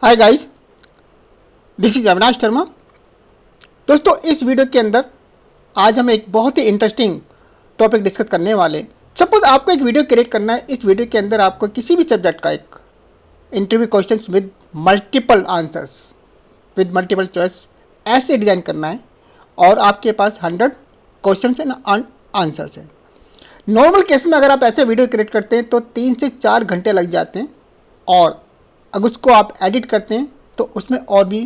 Hi guys, this is Avinash Sharma. दोस्तों, इस video के अंदर आज हम एक बहुत ही इंटरेस्टिंग टॉपिक डिस्कस करने वाले। सपोज आपको एक वीडियो क्रिएट करना है। इस वीडियो के अंदर आपको किसी भी सब्जेक्ट का एक interview questions with multiple answers, with multiple choice ऐसे डिज़ाइन करना है और आपके पास 100 क्वेश्चंस एंड आंसर्स हैं। नॉर्मल केस में अगर आप ऐसे वीडियो क्रिएट करते हैं तो 3 से 4 घंटे लग जाते हैं, और अगर उसको आप एडिट करते हैं तो उसमें और भी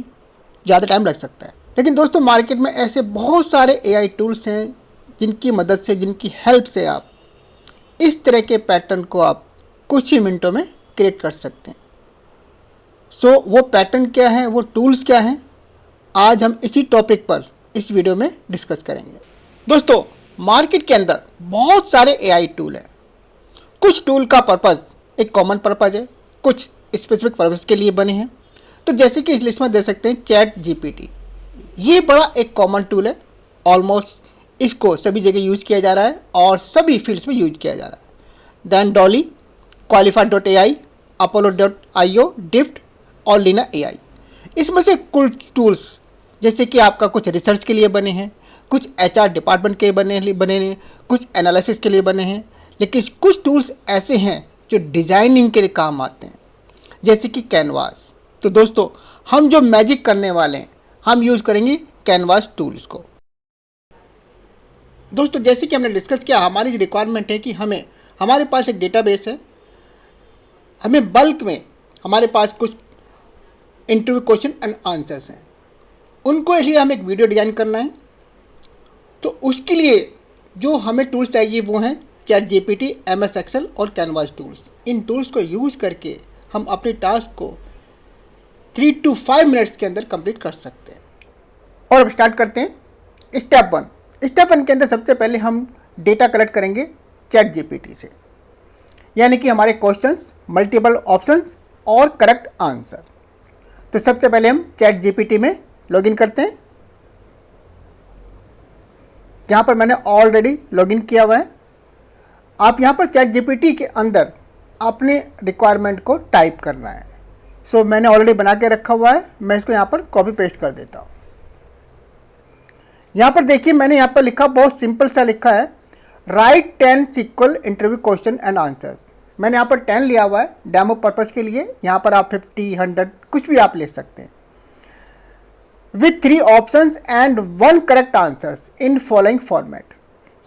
ज़्यादा टाइम लग सकता है। लेकिन दोस्तों, मार्केट में ऐसे बहुत सारे AI टूल्स हैं जिनकी मदद से, जिनकी हेल्प से आप इस तरह के पैटर्न को आप कुछ ही मिनटों में क्रिएट कर सकते हैं। सो वो पैटर्न क्या है, वो टूल्स क्या हैं, आज हम इसी टॉपिक पर इस वीडियो में डिस्कस करेंगे। दोस्तों, मार्केट के अंदर बहुत सारे AI टूल हैं। कुछ टूल का पर्पज़ एक कॉमन पर्पज़ है, कुछ स्पेसिफिक पर्पज़ के लिए बने हैं। तो जैसे कि इस लिस्ट में दे सकते हैं चैट GPT। ये बड़ा एक कॉमन टूल है, ऑलमोस्ट इसको सभी जगह यूज़ किया जा रहा है और सभी फील्ड्स में यूज किया जा रहा है। दैन डॉली, Qualifier.ai, Apollo.io, डिफ्ट और लीना AI। इसमें से कुछ टूल्स जैसे कि आपका कुछ रिसर्च के लिए बने हैं, कुछ HR डिपार्टमेंट के बने हैं, कुछ एनालिसिस के लिए बने हैं। लेकिन कुछ टूल्स ऐसे हैं जो डिज़ाइनिंग के लिए काम आते हैं, जैसे कि कैनवास। तो दोस्तों, हम जो मैजिक करने वाले हैं, हम यूज़ करेंगे कैनवास टूल्स को। दोस्तों, जैसे कि हमने डिस्कस किया, हमारी रिक्वायरमेंट है कि हमारे पास एक डेटाबेस है, हमें बल्क में हमारे पास कुछ इंटरव्यू क्वेश्चन एंड आंसर्स हैं, उनको इसलिए हमें एक वीडियो डिज़ाइन करना है। तो उसके लिए जो हमें टूल्स चाहिए वो हैं चैट GPT, MS एक्सेल और कैनवास टूल्स। इन टूल्स को यूज़ करके हम अपने टास्क को 3 to 5 मिनट्स के अंदर कंप्लीट कर सकते हैं। और अब स्टार्ट करते हैं स्टेप 1। स्टेप 1 के अंदर सबसे पहले हम डेटा कलेक्ट करेंगे चैट GPT से, यानी कि हमारे क्वेश्चंस, मल्टीपल ऑप्शंस और करेक्ट आंसर। तो सबसे पहले हम चैट GPT में लॉगिन करते हैं। यहाँ पर मैंने ऑलरेडी लॉगिन किया हुआ है। आप यहाँ पर चैट GPT के अंदर अपने रिक्वायरमेंट को टाइप करना है। सो मैंने ऑलरेडी बना के रखा हुआ है, मैं इसको यहाँ पर कॉपी पेस्ट कर देता हूँ। यहाँ पर देखिए, मैंने यहाँ पर लिखा, बहुत सिंपल सा लिखा है, right 10 SQL interview question and answers. मैंने यहाँ पर 10 लिया हुआ है डेमो पर्पज़ के लिए। यहाँ पर आप 50, 100 कुछ भी आप ले सकते हैं। With 3 options and 1 correct answers in following format.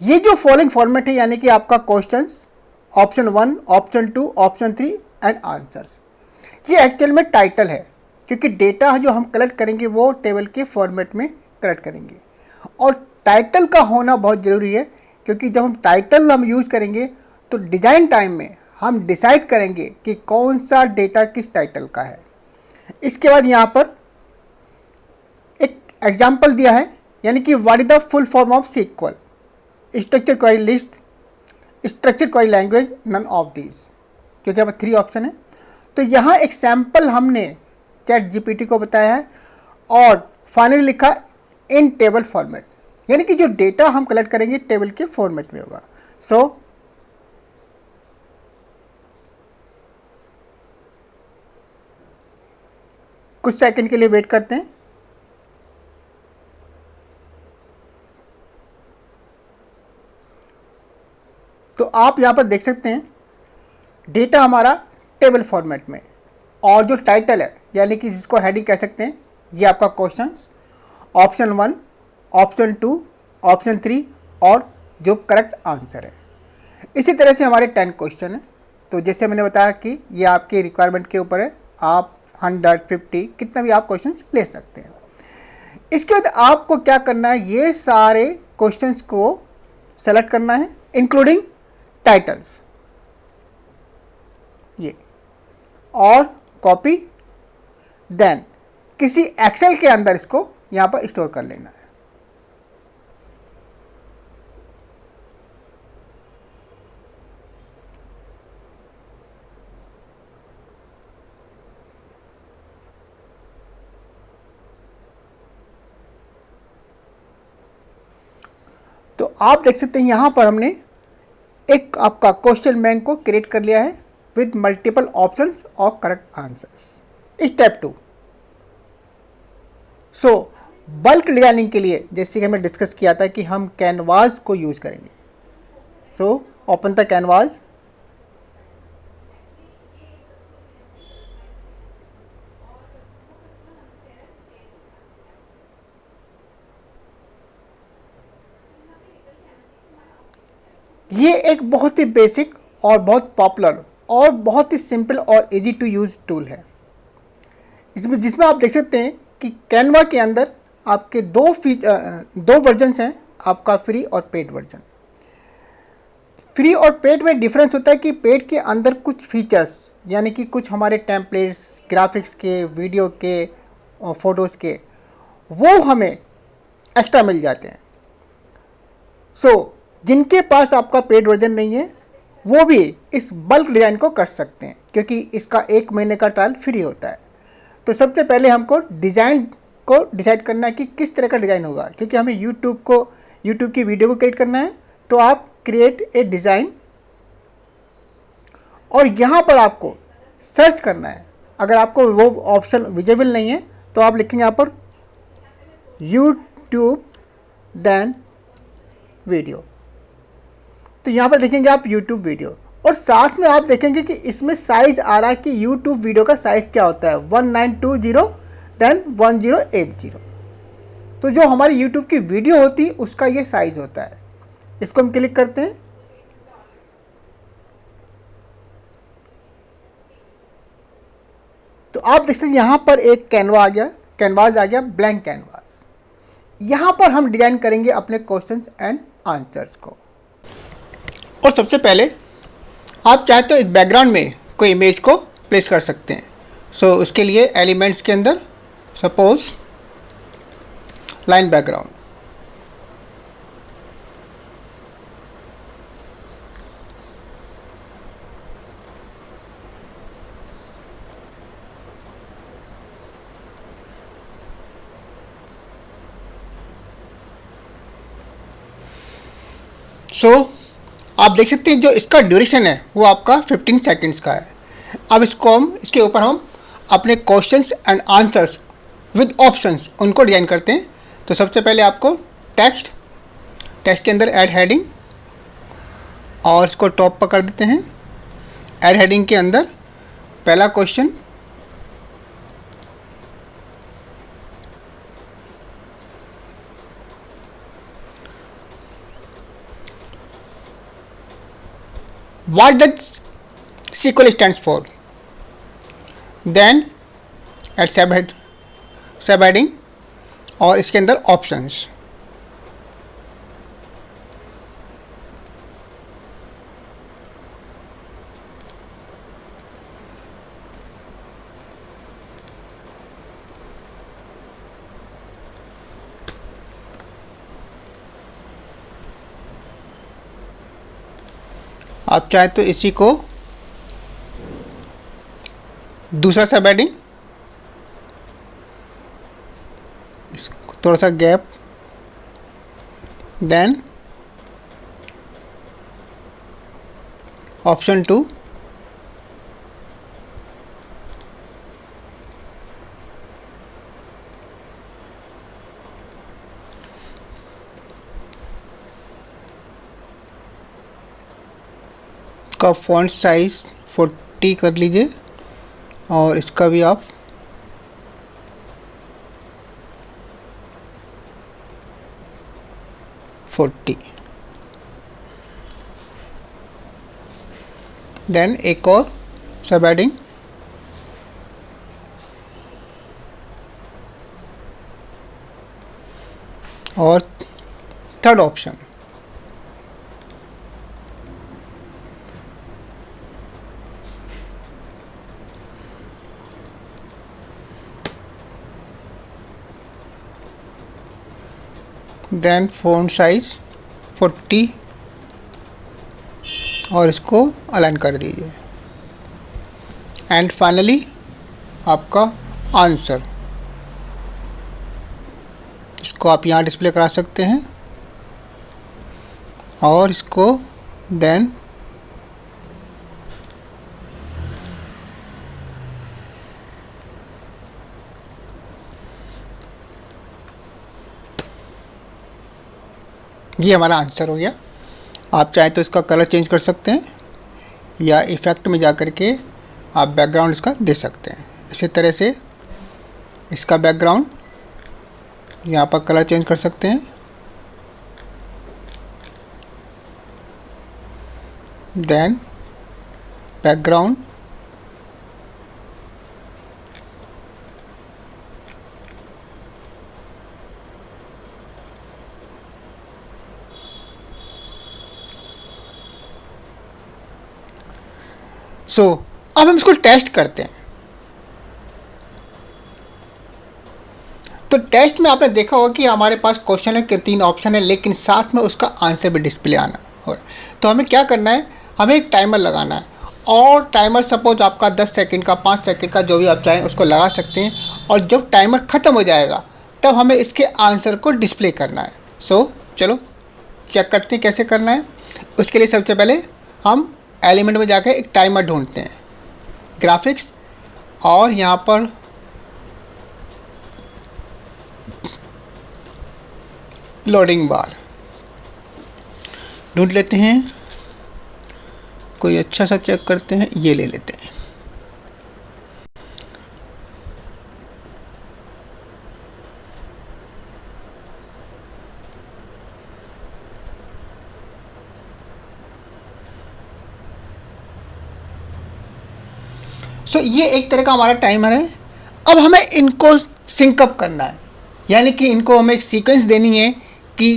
ये जो फॉलोइंग फॉर्मेट है, यानी कि आपका questions, option 1, option 2, option 3 and answers. ये एक्चुअल में टाइटल है, क्योंकि डेटा जो हम कलेक्ट करेंगे वो टेबल के फॉर्मेट में कलेक्ट करेंगे। और टाइटल का होना बहुत ज़रूरी है, क्योंकि जब हम टाइटल यूज़ करेंगे तो डिज़ाइन टाइम में हम डिसाइड करेंगे कि कौन सा डेटा किस टाइटल का है। इसके बाद यहाँ पर एक एग्जाम्पल दिया है, यानी कि what is the full form of SQL, structure query list, structure query language, none of these, क्योंकि यहाँ पर 3 ऑप्शन है। तो यहाँ एक सैम्पल हमने चैट GPT को बताया है और फाइनली लिखा इन टेबल फॉर्मेट, यानी कि जो डेटा हम कलेक्ट करेंगे टेबल के फॉर्मेट में होगा। सो कुछ सेकंड के लिए वेट करते हैं। तो आप यहाँ पर देख सकते हैं डेटा हमारा टेबल फॉर्मेट में, और जो टाइटल है, यानी कि जिसको हेडिंग कह सकते हैं, ये आपका क्वेश्चंस, ऑप्शन 1, ऑप्शन 2, ऑप्शन 3 और जो करेक्ट आंसर है। इसी तरह से हमारे 10 क्वेश्चन हैं। तो जैसे मैंने बताया कि ये आपके रिक्वायरमेंट के ऊपर है, आप 100, 50 कितना भी आप क्वेश्चंस ले सकते हैं। इसके बाद आपको क्या करना है, ये सारे क्वेश्चंस को सेलेक्ट करना है, इंक्लूडिंग टाइटल्स, ये, और कॉपी, देन किसी एक्सेल के अंदर इसको यहाँ पर स्टोर कर लेना है। तो आप देख सकते हैं यहाँ पर हमने एक आपका क्वेश्चन बैंक को क्रिएट कर लिया है। with multiple options or correct answers. Step 2. So bulk designing के लिए जैसे कि हमने डिस्कस किया था कि हम कैनवास को यूज करेंगे. So open the canvas. ये एक बहुत ही बेसिक और बहुत पॉपुलर और बहुत ही सिंपल और इजी टू यूज टूल है. जिसमें आप देख सकते हैं कि कैनवा के अंदर आपके दो वर्जन्स हैं, आपका फ्री और पेड वर्जन. फ्री और पेड में डिफरेंस होता है कि पेड के अंदर कुछ फीचर्स यानी कि कुछ हमारे टेम्पलेट्स, ग्राफिक्स के, वीडियो के और फोटोज़ के, वो हमें एक्स्ट्रा मिल जाते हैं. सो जिनके पास आपका पेड वर्जन नहीं है वो भी इस बल्क डिज़ाइन को कर सकते हैं क्योंकि इसका 1 महीने का ट्रायल फ्री होता है. तो सबसे पहले हमको डिज़ाइन को डिसाइड करना है कि किस तरह का डिज़ाइन होगा, क्योंकि हमें यूट्यूब की वीडियो को क्रिएट करना है. तो आप क्रिएट ए डिज़ाइन और यहाँ पर आपको सर्च करना है. अगर आपको वो ऑप्शन विजिबल नहीं है तो आप लिखेंगे यहाँ पर यूट्यूब देन वीडियो. तो यहाँ पर देखेंगे आप यूट्यूब वीडियो और साथ में आप देखेंगे कि इसमें साइज आ रहा है कि यूट्यूब वीडियो का साइज क्या होता है, 1920 देन 1080. तो जो हमारी यूट्यूब की वीडियो होती है उसका ये साइज होता है. इसको हम क्लिक करते हैं. तो आप देख सकते हैं यहाँ पर एक कैनवास आ गया, ब्लैंक कैनवास. यहाँ पर हम डिजाइन करेंगे अपने क्वेश्चंस एंड आंसर्स को. और सबसे पहले आप चाहे तो एक बैकग्राउंड में कोई इमेज को प्लेस कर सकते हैं. सो उसके लिए एलिमेंट्स के अंदर सपोज लाइन बैकग्राउंड. सो आप देख सकते हैं जो इसका ड्यूरेशन है वो आपका 15 सेकंड्स का है. अब इसके ऊपर हम अपने questions and answers with options उनको डिजाइन करते हैं. तो सबसे पहले आपको टेक्स्ट के अंदर ऐड हेडिंग और इसको टॉप पर कर देते हैं. ऐड हेडिंग के अंदर पहला question, what does SQL stands for. Then at सब हेडिंग और इसके अंदर ऑप्शंस. आप चाहे तो इसी को दूसरा सब हेडिंग, थोड़ा सा गैप, देन ऑप्शन 2, का फॉन्ट साइज 40 कर लीजिए और इसका भी आप 40. देन एक और सब हेडिंग, और third option. Then font size 40 और इसको अलाइन कर दीजिए. एंड फाइनली आपका आंसर, इसको आप यहाँ डिस्प्ले करा सकते हैं और इसको देन ये हमारा आंसर हो गया। आप चाहे तो इसका कलर चेंज कर सकते हैं या इफ़ेक्ट में जा कर के आप बैकग्राउंड इसका दे सकते हैं। इसी तरह से इसका बैकग्राउंड यहाँ पर कलर चेंज कर सकते हैं। देन बैकग्राउंड, अब हम इसको टेस्ट करते हैं। तो टेस्ट में आपने देखा होगा कि हमारे पास क्वेश्चन है कि 3 ऑप्शन है, लेकिन साथ में उसका आंसर भी डिस्प्ले आना हो रहा है। तो हमें क्या करना है, हमें एक टाइमर लगाना है, और टाइमर सपोज आपका 10 सेकंड का, 5 सेकंड का, जो भी आप चाहें उसको लगा सकते हैं। और जब टाइमर ख़त्म हो जाएगा तब हमें इसके आंसर को डिस्प्ले करना है। चलो चेक करते हैं कैसे करना है। उसके लिए सबसे पहले हम एलिमेंट में जाकर एक टाइमर ढूंढते हैं, ग्राफिक्स, और यहाँ पर लोडिंग बार ढूंढ लेते हैं। कोई अच्छा सा चेक करते हैं, ये ले लेते हैं। ये एक तरह का हमारा टाइमर है। अब हमें इनको सिंकअप करना है, यानी कि इनको हमें एक सीक्वेंस देनी है कि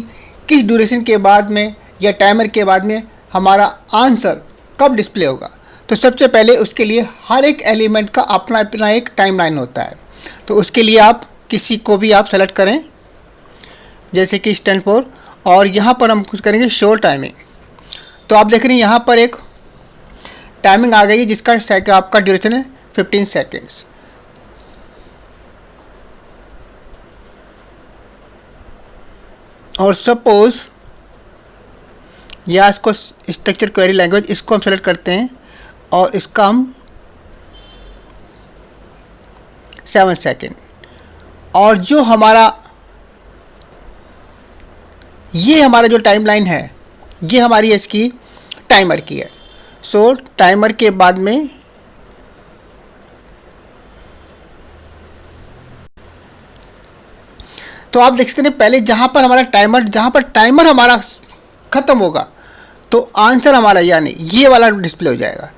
किस ड्यूरेशन के बाद में या टाइमर के बाद में हमारा आंसर कब डिस्प्ले होगा। तो सबसे पहले उसके लिए हर एक एलिमेंट का अपना अपना एक टाइमलाइन होता है। तो उसके लिए आप किसी को भी आप सेलेक्ट करें, जैसे कि स्टैंड फॉर, और यहाँ पर हम कुछ करेंगे शो टाइमिंग। तो आप देख रहे हैं यहाँ पर एक टाइमिंग आ गई है जिसका आपका ड्यूरेशन है 15 सेकेंड्स। और सपोज या इसको स्ट्रक्चर क्वेरी लैंग्वेज, इसको हम सेलेक्ट करते हैं और इसका हम 7 सेकेंड। और जो हमारा ये हमारा जो टाइमलाइन है ये हमारी इसकी टाइमर की है। टाइमर के बाद में तो आप देख सकते हैं पहले जहाँ पर टाइमर हमारा ख़त्म होगा तो आंसर हमारा यानी ये वाला डिस्प्ले हो जाएगा।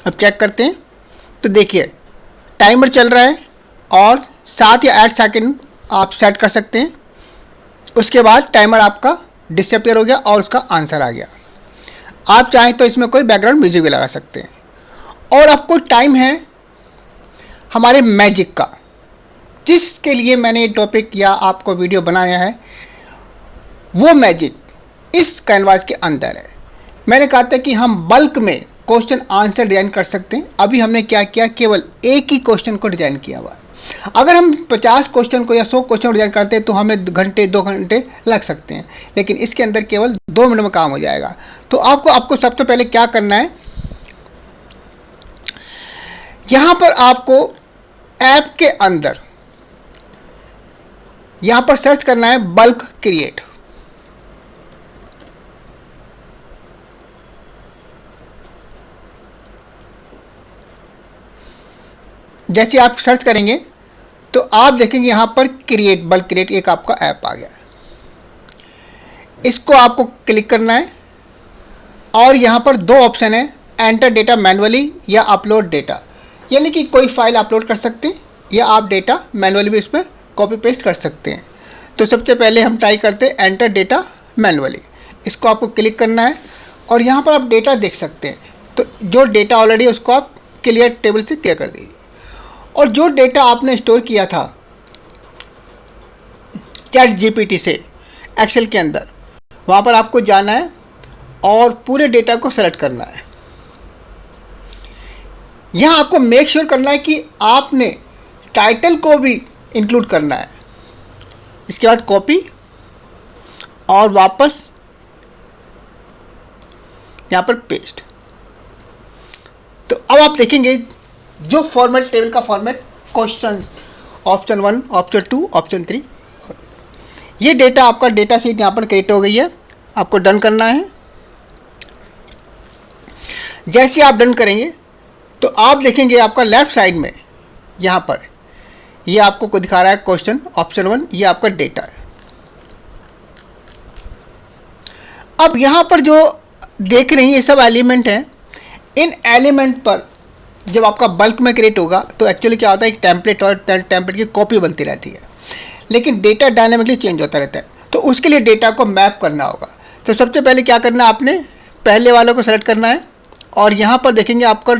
अब चेक करते हैं। तो देखिए टाइमर चल रहा है और 7 या 8 सेकंड आप सेट कर सकते हैं। उसके बाद टाइमर आपका डिसअपियर हो गया और उसका आंसर आ गया। आप चाहें तो इसमें कोई बैकग्राउंड म्यूजिक भी लगा सकते हैं। और आपको टाइम है हमारे मैजिक का, जिसके लिए मैंने ये टॉपिक या आपको वीडियो बनाया है। वो मैजिक इस कैनवास के अंदर है। मैंने कहा था कि हम बल्क में क्वेश्चन आंसर डिज़ाइन कर सकते हैं। अभी हमने क्या किया, केवल एक ही क्वेश्चन को डिज़ाइन किया हुआ है। अगर हम 50 क्वेश्चन को या 100 क्वेश्चन को डिज़ाइन करते हैं तो हमें घंटे 2 घंटे लग सकते हैं, लेकिन इसके अंदर केवल 2 मिनट में काम हो जाएगा। तो आपको सबसे पहले क्या करना है, यहाँ पर आपको ऐप के अंदर यहाँ पर सर्च करना है बल्क क्रिएट। जैसे आप सर्च करेंगे तो आप देखेंगे यहाँ पर बल्क क्रिएट एक आपका ऐप आ गया है। इसको आपको क्लिक करना है और यहाँ पर 2 ऑप्शन है, एंटर डेटा मैनुअली या अपलोड डेटा। यानी कि कोई फाइल अपलोड कर सकते हैं या आप डेटा मैनुअली भी इस पर कॉपी पेस्ट कर सकते हैं। तो सबसे पहले हम ट्राई करते हैं एंटर डेटा मैनुअली। इसको आपको क्लिक करना है और यहाँ पर आप डेटा देख सकते हैं। तो जो डेटा ऑलरेडी उसको आप क्लियर टेबल से क्लियर कर दीजिए। और जो डेटा आपने स्टोर किया था ChatGPT से एक्सेल के अंदर, वहाँ पर आपको जाना है और पूरे डेटा को सेलेक्ट करना है। यहाँ आपको मेक श्योर करना है कि आपने टाइटल को भी इंक्लूड करना है। इसके बाद कॉपी और वापस यहाँ पर पेस्ट। तो अब आप देखेंगे जो फॉर्मेट टेबल का format questions, option 1, option 2, option 3। ये डेटा आपका डेटा शीट यहाँ पर क्रिएट हो गई है, आपको डन करना है। जैसे आप डन करेंगे तो आप देखेंगे आपका लेफ्ट साइड में यहाँ पर ये आपको दिखा रहा है क्वेश्चन ऑप्शन 1, ये आपका डेटा है। अब यहाँ पर जो देख रहे हैं ये सब एलिमेंट हैं, इन एलिमेंट पर जब आपका बल्क में क्रिएट होगा तो एक्चुअली क्या होता है, एक टेम्पलेट और टेम्पलेट की कॉपी बनती रहती है, लेकिन डेटा डायनामिकली चेंज होता रहता है। तो उसके लिए डेटा को मैप करना होगा। तो सबसे पहले क्या करना है, आपने पहले वालों को सेलेक्ट करना है और यहाँ पर देखेंगे आपका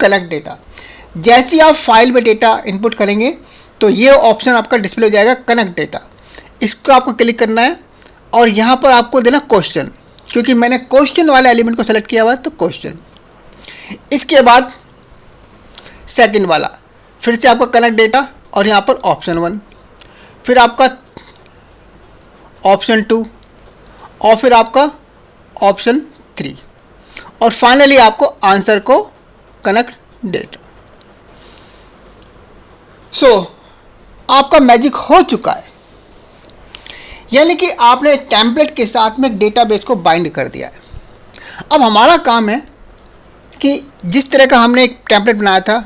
कलेक्ट डेटा। जैसे ही आप फाइल में डेटा इनपुट करेंगे तो ये ऑप्शन आपका डिस्प्ले हो जाएगा कनेक्ट डेटा। इसको आपको क्लिक करना है और यहाँ पर आपको देना क्वेश्चन, क्योंकि मैंने क्वेश्चन वाले एलिमेंट को सेलेक्ट किया हुआ है तो क्वेश्चन। इसके बाद सेकंड वाला फिर से आपका कनेक्ट डेटा और यहाँ पर ऑप्शन 1, फिर आपका ऑप्शन 2 और फिर आपका ऑप्शन 3 और फाइनली आपको आंसर को कनेक्ट डेटा। सो आपका मैजिक हो चुका है, यानी कि आपने टेम्पलेट के साथ में डेटाबेस को बाइंड कर दिया है। अब हमारा काम है कि जिस तरह का हमने एक टेम्पलेट बनाया था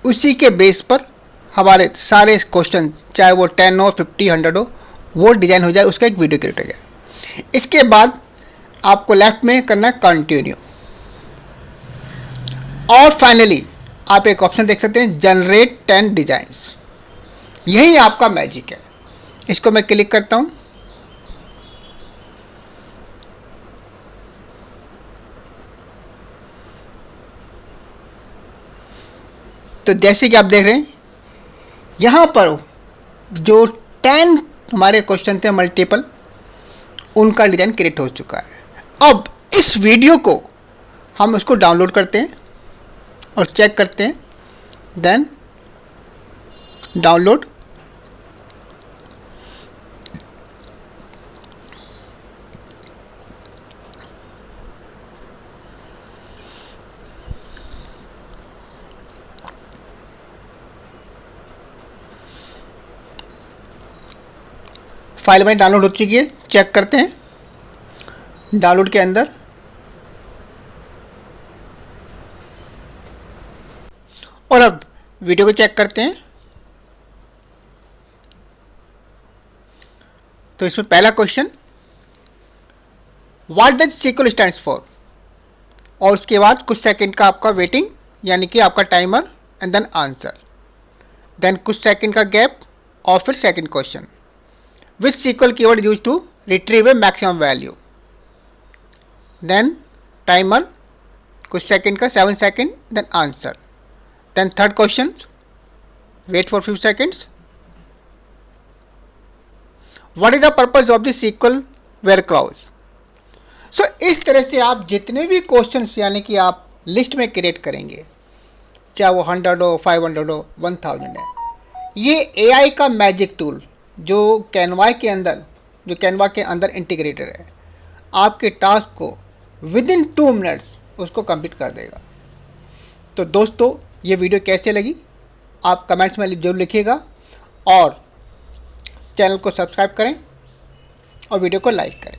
उसी के बेस पर हमारे सारे क्वेश्चन, चाहे वो 10 हो, 50, 100 हो, वो डिज़ाइन हो जाए, उसका एक वीडियो क्रिएट हो जाए। इसके बाद आपको लेफ्ट में करना है कंटिन्यू और फाइनली आप एक ऑप्शन देख सकते हैं जनरेट 10 डिजाइंस। यही आपका मैजिक है। इसको मैं क्लिक करता हूं तो जैसे कि आप देख रहे हैं यहाँ पर जो 10 हमारे क्वेश्चन थे मल्टीपल, उनका डिज़ाइन क्रिएट हो चुका है। अब इस वीडियो को हम उसको डाउनलोड करते हैं और चेक करते हैं, देन डाउनलोड। फाइल में डाउनलोड हो चुकी है, चेक करते हैं डाउनलोड के अंदर। और अब वीडियो को चेक करते हैं तो इसमें पहला question what does sequel stands for, और उसके बाद कुछ सेकंड का आपका वेटिंग यानी कि आपका timer and then answer, then कुछ सेकंड का गैप और फिर second question which sequel keyword use to retrieve a maximum value, then timer कुछ सेकंड का 7 second, then answer, then third question wait for few seconds, what is the purpose of the sequel where clause. So इस तरह से आप जितने भी questions यानी कि आप लिस्ट में क्रिएट करेंगे, चाहे वो 100 हो, 500 हो, 1000 है, ये AI का मैजिक टूल जो कैनवा के अंदर इंटीग्रेटेड है, आपके टास्क को विद इन 2 मिनट्स उसको कंप्लीट कर देगा। तो दोस्तों ये वीडियो कैसे लगी आप कमेंट्स में जरूर लिखिएगा और चैनल को सब्सक्राइब करें और वीडियो को लाइक करें।